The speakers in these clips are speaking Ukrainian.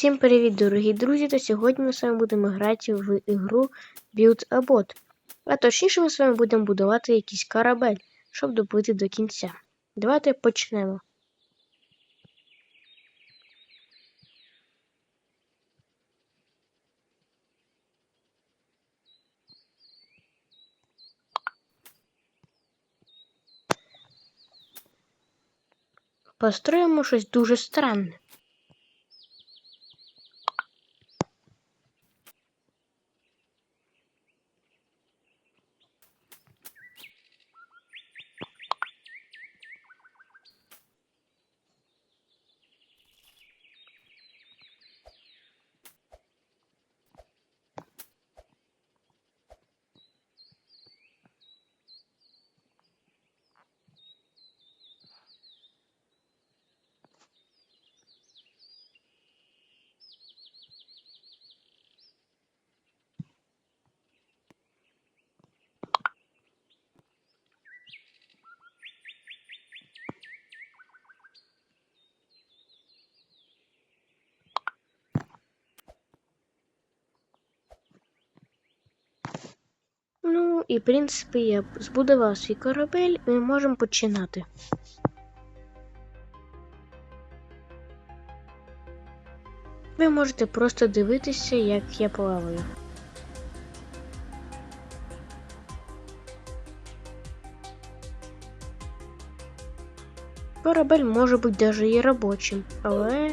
Всім привіт, дорогі друзі! Та сьогодні ми з вами будемо грати в ігру Build a Boat. А точніше ми з вами будемо будувати якийсь корабель, щоб добити до кінця. Давайте почнемо. Построїмо щось дуже странне. Ну, і в принципі я збудував свій корабель, і ми можемо починати. Ви можете просто дивитися, як я плаваю. Корабель може бути навіть і робочим, але...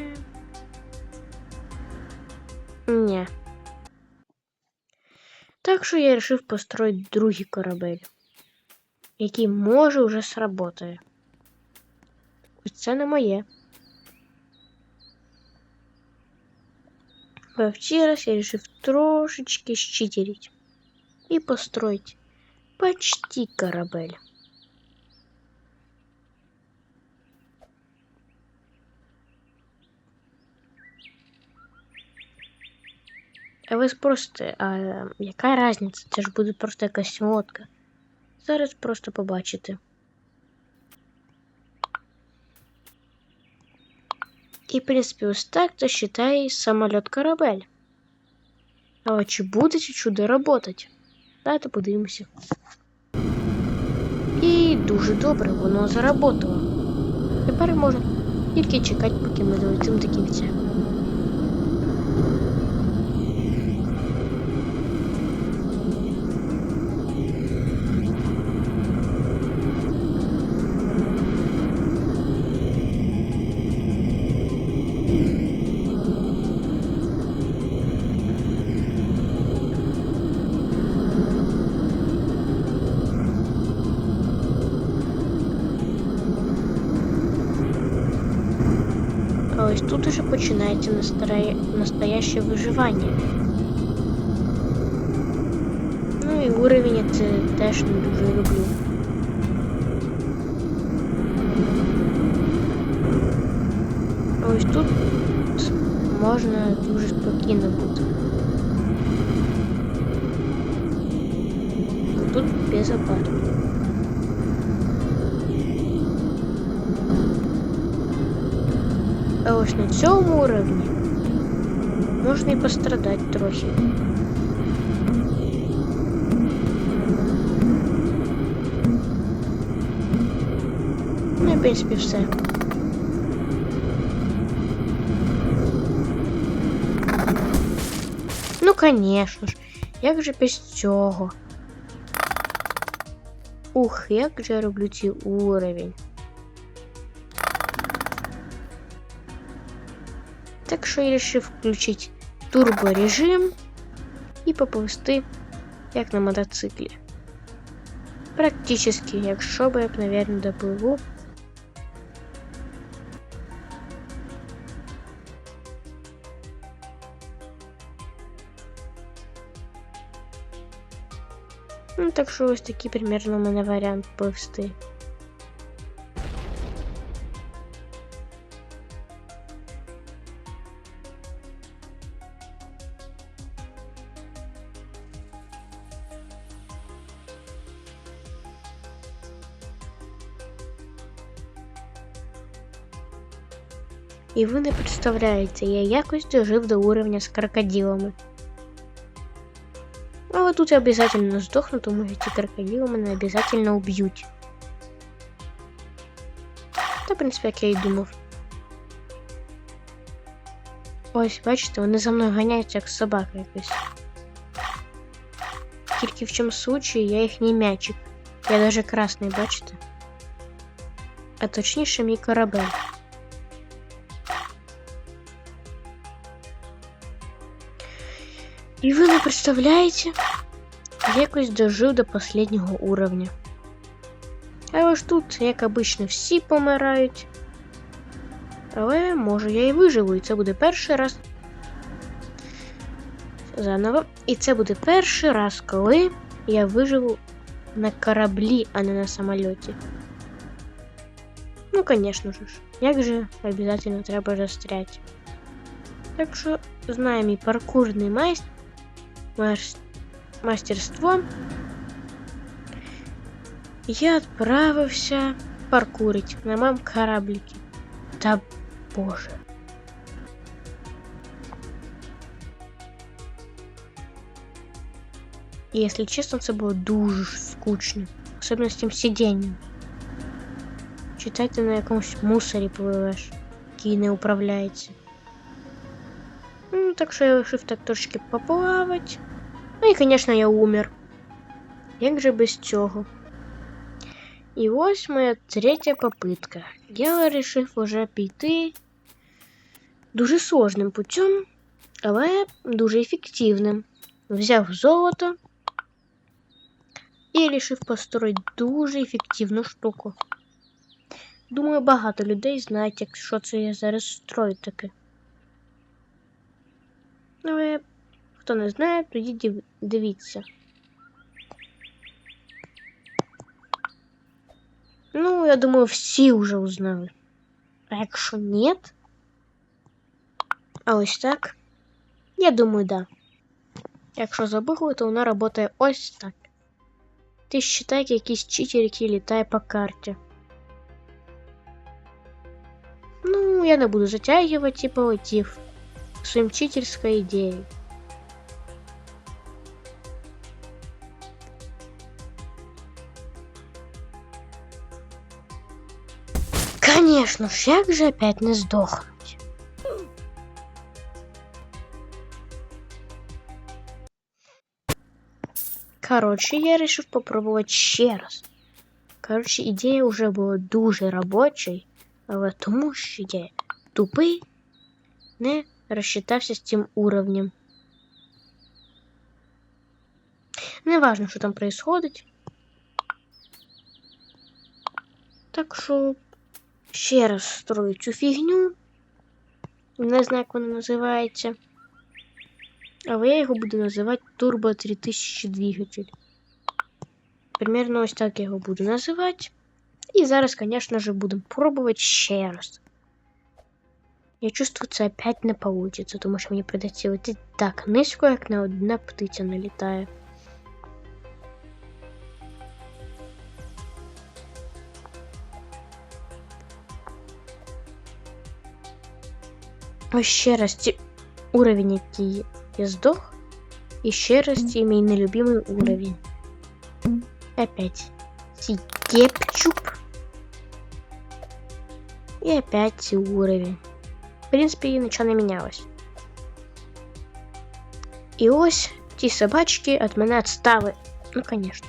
Ні. Так що я вирішив построїти другий корабель, який може вже сработає. Ось це не моє. А вчора я вирішив трошечки щитерить и построить почти корабель. А ви спросите, а яка різниця? Це ж буде просто якась лодка. Зараз просто побачите. І, в принципі, ось так то считай самоліт-корабель. Але чи буде ці чудо работать? Давайте подивимося. І дуже добре воно заработало. Тепер можна тільки чекати, поки ми долетимо до кінця. А ось тут уже починається настояще виживання. Ну і уровень я це теж не дуже люблю. А ось тут можна дуже спокійно бути. Тут безопасно. А ось на цьому уровні можна і пострадати трохи. Ну і в принципі все. Ну конечно ж, як же без цього? Ух, як же я роблю цей уровень. Так що я вирішив включити турборежим і поповзти, як на мотоциклі. Практически, якщо б я б, наверное, допливу. Ну, так що ось такий примерно у мене варіант повзти. І ви не представляєте, я якось дожив до уровня з крокодилами. Але тут я обов'язково здохну, тому що ці крокодили мене обов'язково уб'ють. Та, в принципі, як я і думав. Ось, бачите, вони за мною ганяються, як собака якась. Тільки в чому случаї я їхній м'ячик. Я даже красний, бачите? А точніше мій корабель. І ви не представляєте, якось дожив до останнього уровня. Але ж тут, як обично, всі помирають. Але, може, я і виживу, і це буде перший раз. Заново. І це буде перший раз, коли я виживу на кораблі, а не на самольоті. Ну, конечно же. Як же обов'язково треба застрять. Так що, знаю мій паркурний мастерство. Я відправився паркурить на моєму кораблике. Та боже. І, якщо чесно, це було дуже скучно. Особливо з тим сидінням. Читайте, на якомусь мусорі пливеш, який не управляється. Ну, так що я вирішив так трошки поплавати. Ну і, звісно, я умер. Як же без цього? І ось моя третя попитка. Я вирішив уже піти дуже сложним путем, але дуже ефективним. Взяв золото і вирішив построїти дуже ефективну штуку. Думаю, багато людей знають, що це я зараз строю таке. Але хто не знає, тоді дивіться. Ну, я думаю, всі вже узнали. А якщо ні, а ось так, я думаю, да. Якщо забули, то вона працює ось так. Ти считай, якийсь читер, який літає по карті. Ну, я не буду затягивать и полетів своим читерской идеей. Конечно ж, як же опять не сдохнуть? Короче, я решил попробовать ще раз. Короче, ідея уже була дуже робочою, але тому що я тупий не розчитався з цим уровнем. Не важно, що там происходить. Так що ще раз строю цю фігню. Не знаю, як вона називається. Але я його буду називати Turbo 3000 двигатель. Примерно ось так я його буду називати. І зараз, конечно же, будемо пробувати ще раз. Я чувствую, це опять не получится, тому що мені придеться летіти так низько, як не одна птиця налітає. Ось ще раз ці уровень, який я здох. І ще раз ці мій нелюбимий уровень. Опять ці кепчуп. И опять уровень. В принципе, ничего не менялось. И ось ті собачки от мене відстали. Ну, конечно.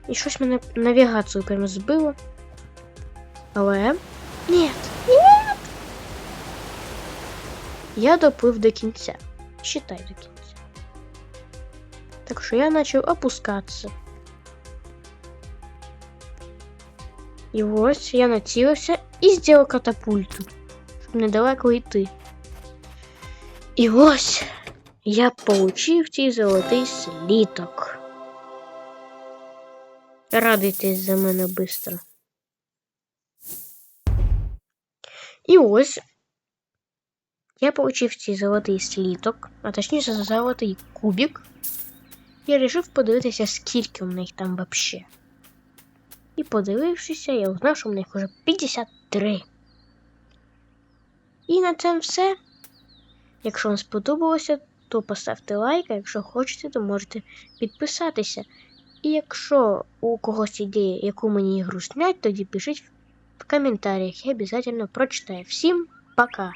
І щось мене навігацію прямо збило. Але... Нет! Нет! Я доплив до кінця. Считай до кінця. Так що я почав опускатися. І ось я націлився і зробив катапульту, щоб недалеко йти. І ось я получив цей золотий сліток. Радуйтесь за мене быстро. І ось я получив цей золотий сліток, а точніше золотий кубик. Я вирішив подивитися, скільки у них там вообще. І подивившися, я узнав, що у них уже 53. І на цьому все. Якщо вам сподобалося, то поставте лайк, а якщо хочете, то можете підписатися. І якщо у когось ідея, яку мені ігру снять, тоді пишіть в коментарях, я обов'язково прочитаю. Всім пока!